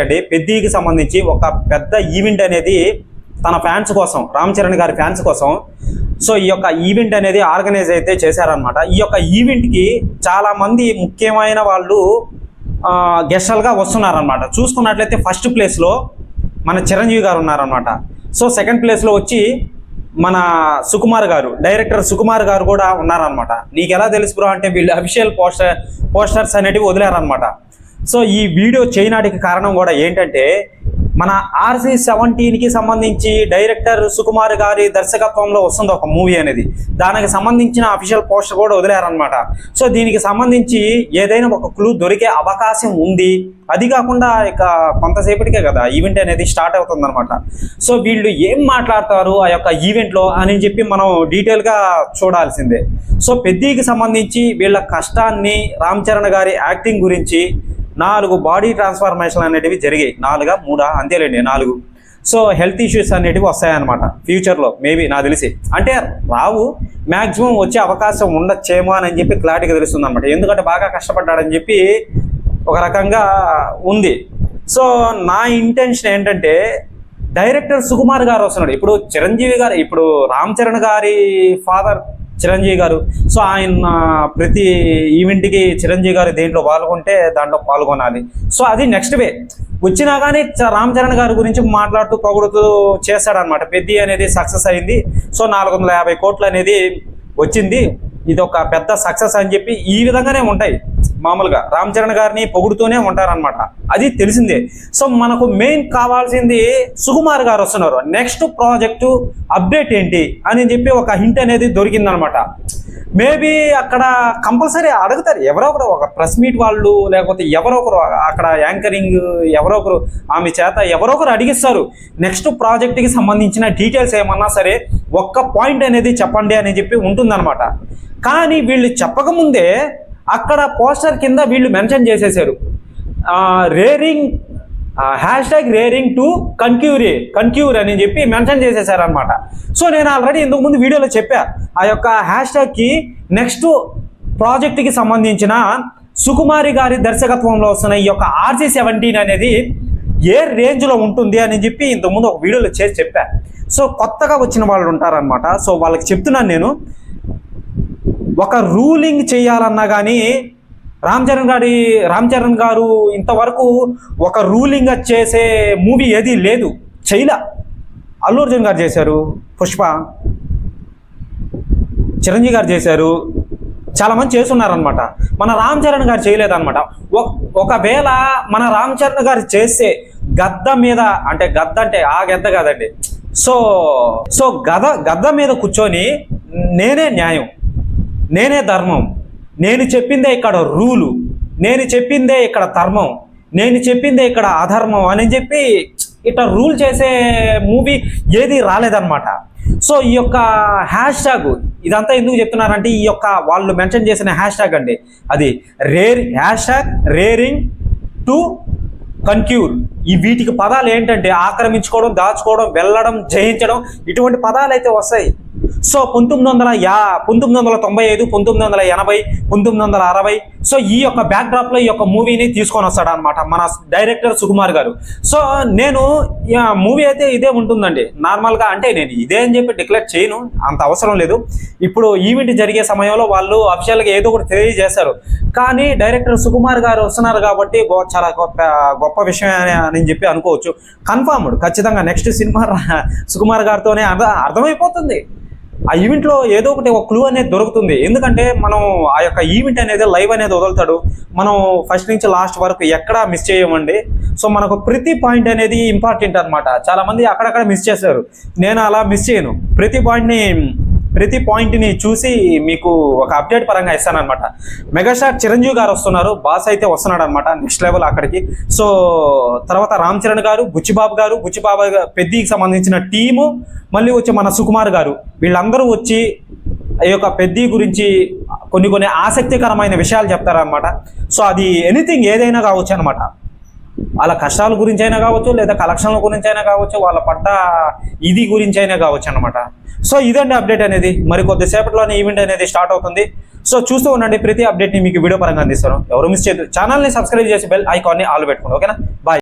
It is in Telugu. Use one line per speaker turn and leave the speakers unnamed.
అండి పెద్దీకి సంబంధించి ఒక పెద్ద ఈవెంట్ అనేది తన ఫ్యాన్స్ కోసం, రామ్ చరణ్ గారి ఫ్యాన్స్ కోసం సో ఈ యొక్క ఈవెంట్ అనేది ఆర్గనైజ్ అయితే చేశారనమాట. ఈ యొక్క ఈవెంట్కి చాలామంది ముఖ్యమైన వాళ్ళు గెస్టల్గా వస్తున్నారనమాట. చూసుకున్నట్లయితే ఫస్ట్ ప్లేస్లో మన చిరంజీవి గారు ఉన్నారనమాట. సో సెకండ్ ప్లేస్లో వచ్చి మన సుకుమార్ గారు, డైరెక్టర్ సుకుమార్ గారు కూడా ఉన్నారనమాట. నీకు ఎలా తెలుసు బ్రో అంటే వీళ్ళు అఫీషియల్ పోస్టర్స్ అనేటివి వదిలేరనమాట. సో ఈ వీడియో చేయడానికి కారణం కూడా ఏంటంటే మన RC-17కి సంబంధించి డైరెక్టర్ సుకుమార్ గారి దర్శకత్వంలో వస్తుంది ఒక మూవీ అనేది. దానికి సంబంధించిన అఫీషియల్ పోస్టర్ కూడా వదిలేరనమాట. సో దీనికి సంబంధించి ఏదైనా ఒక క్లూ దొరికే అవకాశం ఉంది. అది కాకుండా ఇక కొంతసేపటికే కదా ఈవెంట్ అనేది స్టార్ట్ అవుతుందన్నమాట. సో వీళ్ళు ఏం మాట్లాడతారు ఆ యొక్క ఈవెంట్లో అని చెప్పి మనం డీటెయిల్గా చూడాల్సిందే. సో పెద్దీకి సంబంధించి వీళ్ళ కష్టాన్ని, రామ్ చరణ్ గారి యాక్టింగ్ గురించి 4 బాడీ ట్రాన్స్ఫర్మేషన్ అనేటివి జరిగాయి. 4 3 అంతేలేండి 4. సో హెల్త్ ఇష్యూస్ అనేటివి వస్తాయన్నమాట ఫ్యూచర్లో, మేబీ నాకు తెలిసి. అంటే రావు, మ్యాక్సిమం వచ్చే అవకాశం ఉండొచ్చేమో అని చెప్పి క్లారిటీగా తెలుస్తుంది అనమాట. ఎందుకంటే బాగా కష్టపడ్డాడని చెప్పి ఒక రకంగా ఉంది. సో నా ఇంటెన్షన్ ఏంటంటే డైరెక్టర్ సుకుమార్ గారు వస్తున్నాడు. ఇప్పుడు చిరంజీవి గారు, ఇప్పుడు రామ్ చరణ్ గారి ఫాదర్ చిరంజీవి గారు. సో ఆయన ప్రతి ఈవెంట్కి చిరంజీవి గారు దేంట్లో పాల్గొంటే దాంట్లో పాల్గొనాలి. సో అది నెక్స్ట్ వే వచ్చినా కానీ రామ్ చరణ్ గారి గురించి మాట్లాడుతూ పొగుడుతూ చేస్తాడనమాట. పెద్ది అనేది సక్సెస్ అయింది. సో 450 కోట్లు అనేది వచ్చింది, ఇది ఒక పెద్ద సక్సెస్ అని చెప్పి ఈ విధంగానే ఉంటాయి. మామూలుగా రామ్ చరణ్ గారిని పొగుడుతూనే ఉంటారనమాట, అది తెలిసిందే. సో మనకు మెయిన్ కావాల్సింది సుకుమార్ గారు వస్తున్నారు. నెక్స్ట్ ప్రాజెక్టు అప్డేట్ ఏంటి అని చెప్పి ఒక హింట్ అనేది దొరికిందనమాట. మేబీ అక్కడ కంపల్సరీ అడుగుతారు ఎవరో ఒకరు, ఒక ప్రెస్ మీట్ వాళ్ళు లేకపోతే ఎవరో ఒకరు అక్కడ యాంకరింగ్ ఎవరో ఒకరు ఆమె చేత ఎవరో ఒకరు అడిగిస్తారు. నెక్స్ట్ ప్రాజెక్ట్కి సంబంధించిన డీటెయిల్స్ ఏమన్నా సరే ఒక్క పాయింట్ అనేది చెప్పండి అని చెప్పి ఉంటుందన్నమాట. కానీ వీళ్ళు చెప్పకముందే అక్కడ పోస్టర్ కింద వీళ్ళు మెన్షన్ చేసేసారు రేరింగ్ #రేరింగ్ టు కన్క్యూర్ అని చెప్పి మెన్షన్ చేసేసారనమాట. సో నేను ఆల్రెడీ ఇంతకు ముందు వీడియోలో చెప్పా, ఆ యొక్క హ్యాష్ట్యాగ్కి నెక్స్ట్ ప్రాజెక్ట్కి సంబంధించిన సుకుమారి గారి దర్శకత్వంలో వస్తున్న ఈ యొక్క RC-17 అనేది ఏ రేంజ్లో ఉంటుంది అని చెప్పి ఇంతకుముందు ఒక వీడియోలో చేసి చెప్పా. సో కొత్తగా వచ్చిన వాళ్ళు ఉంటారనమాట. సో వాళ్ళకి చెప్తున్నాను నేను, ఒక రూలింగ్ చేయాలన్నా కానీ రామ్ చరణ్ గారు ఇంతవరకు ఒక రూలింగ్ చేసే మూవీ ఏది లేదు, చేయలా. అల్లు అర్జున్ గారు చేశారు పుష్ప, చిరంజీవి గారు చేశారు, చాలామంది చేస్తున్నారనమాట. మన రామ్ చరణ్ గారు చేయలేదన్నమాట. ఒకవేళ మన రామ్ చరణ్ గారు చేస్తే గద్ద మీద, అంటే గద్ద అంటే ఆ గద్ద కాదండి, సో గద్ద మీద కూర్చొని నేనే న్యాయం, నేనే ధర్మం, నేను చెప్పిందే ఇక్కడ రూలు, నేను చెప్పిందే ఇక్కడ ధర్మం, నేను చెప్పిందే ఇక్కడ అధర్మం అని చెప్పి ఇట్లా రూల్ చేసే మూవీ ఏది రాలేదన్నమాట. సో ఈ యొక్క హ్యాష్ట్యాగ్ ఇదంతా ఎందుకు చెప్తున్నారంటే ఈ యొక్క వాళ్ళు మెన్షన్ చేసిన హ్యాష్ట్యాగ్ అండి, అది #రేరింగ్ టు కన్క్యూర్. ఈ వీటికి పదాలు ఏంటంటే ఆక్రమించుకోవడం, దాచుకోవడం, వెళ్ళడం, జయించడం, ఇటువంటి పదాలు అయితే వస్తాయి. సో 1995, 1980, 1960 సో ఈ యొక్క బ్యాక్డ్రాప్లో ఈ యొక్క మూవీని తీసుకొని వస్తాడు అనమాట మన డైరెక్టర్ సుకుమార్ గారు. సో నేను మూవీ అయితే ఇదే ఉంటుందండి నార్మల్గా. అంటే నేను ఇదే అని చెప్పి డిక్లేర్ చేయను, అంత అవసరం లేదు. ఇప్పుడు ఈవెంట్ జరిగే సమయంలో వాళ్ళు అఫీషియల్గా ఏదో ఒకటి తెలియజేశారు. కానీ డైరెక్టర్ సుకుమార్ గారు వస్తున్నారు కాబట్టి చాలా గొప్ప విషయం అని చెప్పి అనుకోవచ్చు. కన్ఫర్మ్డ్, ఖచ్చితంగా నెక్స్ట్ సినిమా సుకుమార్ గారితోనే అర్థమైపోతుంది. ఆ ఈవెంట్లో ఏదో ఒకటి ఒక క్లూ అనేది దొరుకుతుంది. ఎందుకంటే మనం ఆ యొక్క ఈవెంట్ అనేది లైవ్ అనేది వదులుతాడు, మనం ఫస్ట్ నుంచి లాస్ట్ వరకు ఎక్కడా మిస్ చేయమండి. సో మనకు ప్రతి పాయింట్ అనేది ఇంపార్టెంట్ అనమాట. చాలామంది అక్కడక్కడ మిస్ చేశారు, నేను అలా మిస్ చేయను. ప్రతి పాయింట్ని చూసి మీకు ఒక అప్డేట్ పరంగా ఇస్తానమాట. మెగాస్టార్ చిరంజీవి గారు వస్తున్నారు, బాస్ అయితే వస్తున్నాడు అనమాట నెక్స్ట్ లెవెల్ అక్కడికి. సో తర్వాత రామ్ చరణ్ గారు, బుచ్చిబాబు పెద్దికి సంబంధించిన టీము, మళ్ళీ వచ్చి మన సుకుమార్ గారు, వీళ్ళందరూ వచ్చి ఈ యొక్క పెద్ది గురించి కొన్ని ఆసక్తికరమైన విషయాలు చెప్తారనమాట. సో అది ఎనీథింగ్ ఏదైనా కావచ్చు అనమాట. వాళ్ళ కష్టాల గురించి అయినా కావచ్చు, లేదా కలెక్షన్ల గురించి అయినా కావచ్చు, వాళ్ళ పడ్డ ఇది గురించి అయినా కావచ్చు అనమాట. సో ఇదండి అప్డేట్ అనేది. మరి కొద్దిసేపట్లోనే ఈవెంట్ అనేది స్టార్ట్ అవుతుంది. సో చూస్తూ ఉండండి, ప్రతి అప్డేట్ని మీకు వీడియో పరంగా అందిస్తాను. ఎవరు మిస్ చేయదు. ఛానల్ని సబ్స్క్రైబ్ చేసి బెల్ ఐకాన్ని ఆల్ పెట్టుకోండి. ఓకేనా, బాయ్.